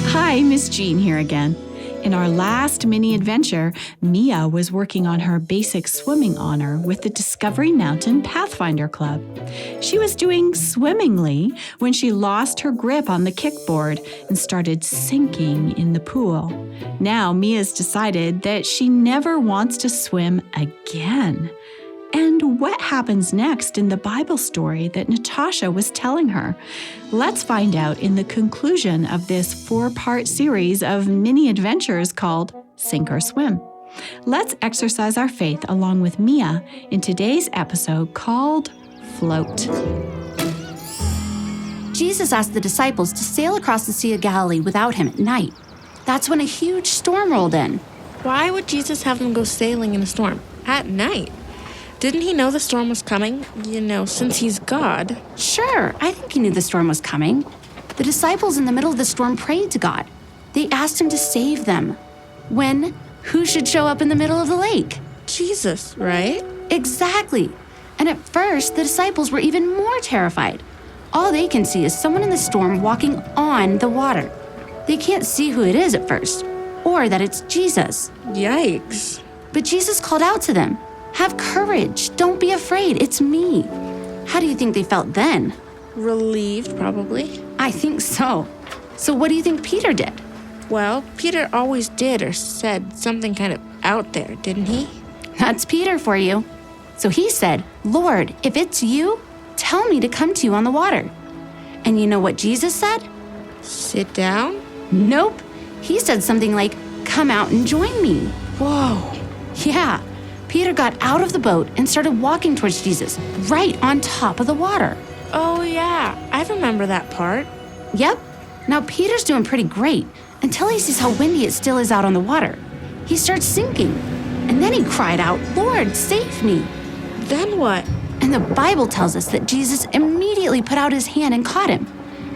Hi, Miss Jean here again. In our last mini adventure, Mia was working on her basic swimming honor with the Discovery Mountain Pathfinder Club. She was doing swimmingly when she lost her grip on the kickboard and started sinking in the pool. Now, Mia's decided that she never wants to swim again. And what happens next in the Bible story that Natasha was telling her? Let's find out in the conclusion of this 4-part series of mini adventures called Sink or Swim. Let's exercise our faith along with Mia in today's episode called Float. Jesus asked the disciples to sail across the Sea of Galilee without him at night. That's when a huge storm rolled in. Why would Jesus have them go sailing in a storm at night? Didn't he know the storm was coming? Since he's God. Sure, I think he knew the storm was coming. The disciples in the middle of the storm prayed to God. They asked him to save them. Who should show up in the middle of the lake? Jesus, right? Exactly. And at first, the disciples were even more terrified. All they can see is someone in the storm walking on the water. They can't see who it is at first, or that it's Jesus. Yikes. But Jesus called out to them, "Have courage, don't be afraid, it's me." How do you think they felt then? Relieved, probably. I think so. So what do you think Peter did? Well, Peter always did or said something kind of out there, didn't he? That's Peter for you. So he said, "Lord, if it's you, tell me to come to you on the water." And you know what Jesus said? Sit down? Nope. He said something like, "Come out and join me." Whoa. Yeah. Peter got out of the boat and started walking towards Jesus, right on top of the water. Oh, yeah. I remember that part. Yep. Now Peter's doing pretty great until he sees how windy it still is out on the water. He starts sinking. And then he cried out, "Lord, save me." Then what? And the Bible tells us that Jesus immediately put out his hand and caught him.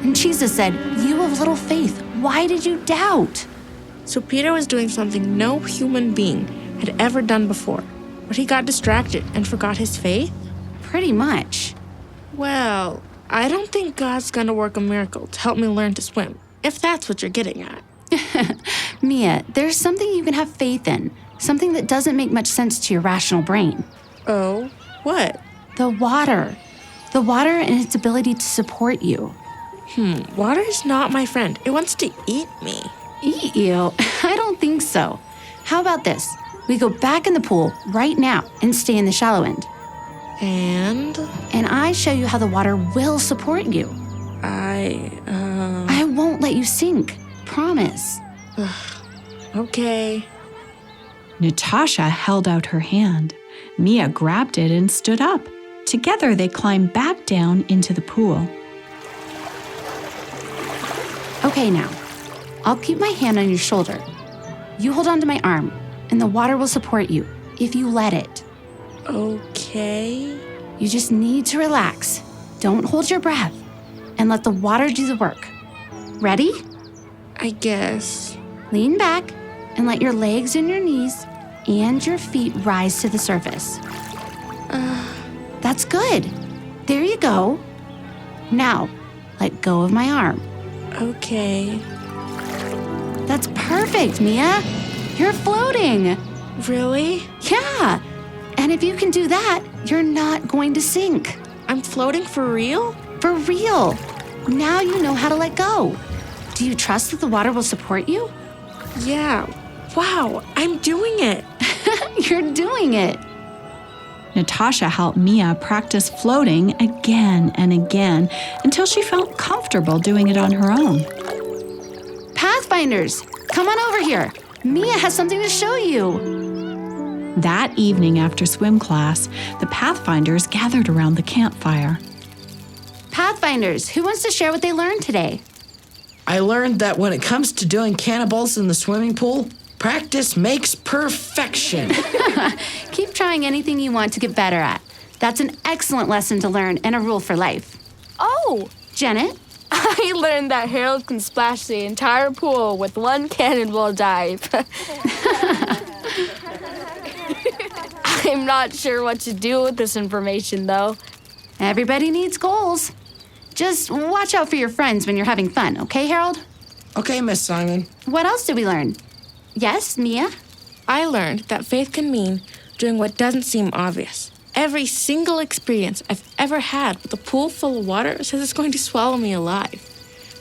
And Jesus said, "You of little faith, why did you doubt?" So Peter was doing something no human being had ever done before. But he got distracted and forgot his faith? Pretty much. Well, I don't think God's gonna work a miracle to help me learn to swim, if that's what you're getting at. Mia, there's something you can have faith in, something that doesn't make much sense to your rational brain. Oh, what? The water. The water and its ability to support you. Water is not my friend. It wants to eat me. Eat you? I don't think so. How about this? We go back in the pool right now and stay in the shallow end. And I show you how the water will support you. I won't let you sink. Promise. Okay. Natasha held out her hand. Mia grabbed it and stood up. Together, they climbed back down into the pool. Okay, now, I'll keep my hand on your shoulder. You hold on to my arm, and the water will support you if you let it. Okay. You just need to relax. Don't hold your breath, and let the water do the work. Ready? I guess. Lean back and let your legs and your knees and your feet rise to the surface. That's good. There you go. Now, let go of my arm. Okay. That's perfect, Mia. You're floating. Really? Yeah. And if you can do that, you're not going to sink. I'm floating for real? For real. Now you know how to let go. Do you trust that the water will support you? Yeah. Wow, I'm doing it. You're doing it. Natasha helped Mia practice floating again and again until she felt comfortable doing it on her own. Pathfinders, come on over here. Mia has something to show you. That evening after swim class, the Pathfinders gathered around the campfire. Pathfinders, who wants to share what they learned today? I learned that when it comes to doing cannonballs in the swimming pool, practice makes perfection. Keep trying anything you want to get better at. That's an excellent lesson to learn and a rule for life. Oh, Janet? I learned that Harold can splash the entire pool with one cannonball dive. I'm not sure what to do with this information, though. Everybody needs goals. Just watch out for your friends when you're having fun, okay, Harold? Okay, Miss Simon. What else did we learn? Yes, Mia? I learned that faith can mean doing what doesn't seem obvious. Every single experience I've ever had with a pool full of water says it's going to swallow me alive.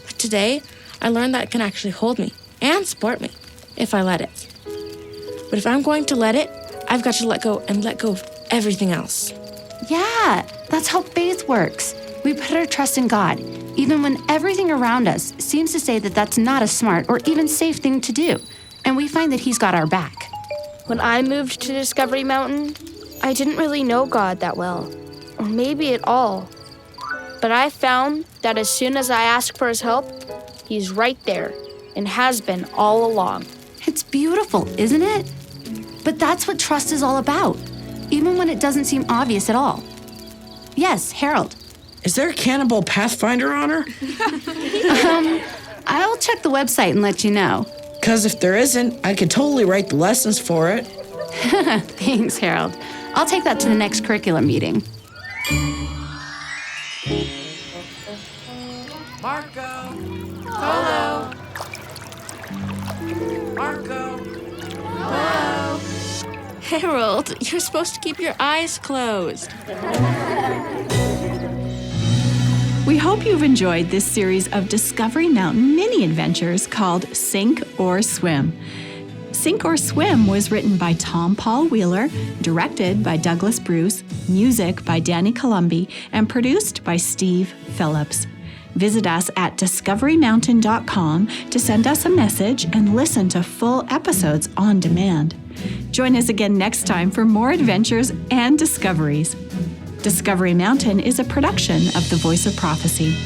But today, I learned that it can actually hold me and support me if I let it. But if I'm going to let it, I've got to let go of everything else. Yeah, that's how faith works. We put our trust in God, even when everything around us seems to say that that's not a smart or even safe thing to do. And we find that He's got our back. When I moved to Discovery Mountain, I didn't really know God that well, or maybe at all. But I found that as soon as I ask for His help, He's right there and has been all along. It's beautiful, isn't it? But that's what trust is all about, even when it doesn't seem obvious at all. Yes, Harold. Is there a Cannibal Pathfinder on her? I'll check the website and let you know. Because if there isn't, I could totally write the lessons for it. Thanks, Harold. I'll take that to the next curriculum meeting. Marco! Hello! Marco! Hello. Harold, you're supposed to keep your eyes closed. We hope you've enjoyed this series of Discovery Mountain mini adventures called Sink or Swim. Sink or Swim was written by Tom Paul Wheeler, directed by Douglas Bruce, music by Danny Columbi, and produced by Steve Phillips. Visit us at discoverymountain.com to send us a message and listen to full episodes on demand. Join us again next time for more adventures and discoveries. Discovery Mountain is a production of the Voice of Prophecy.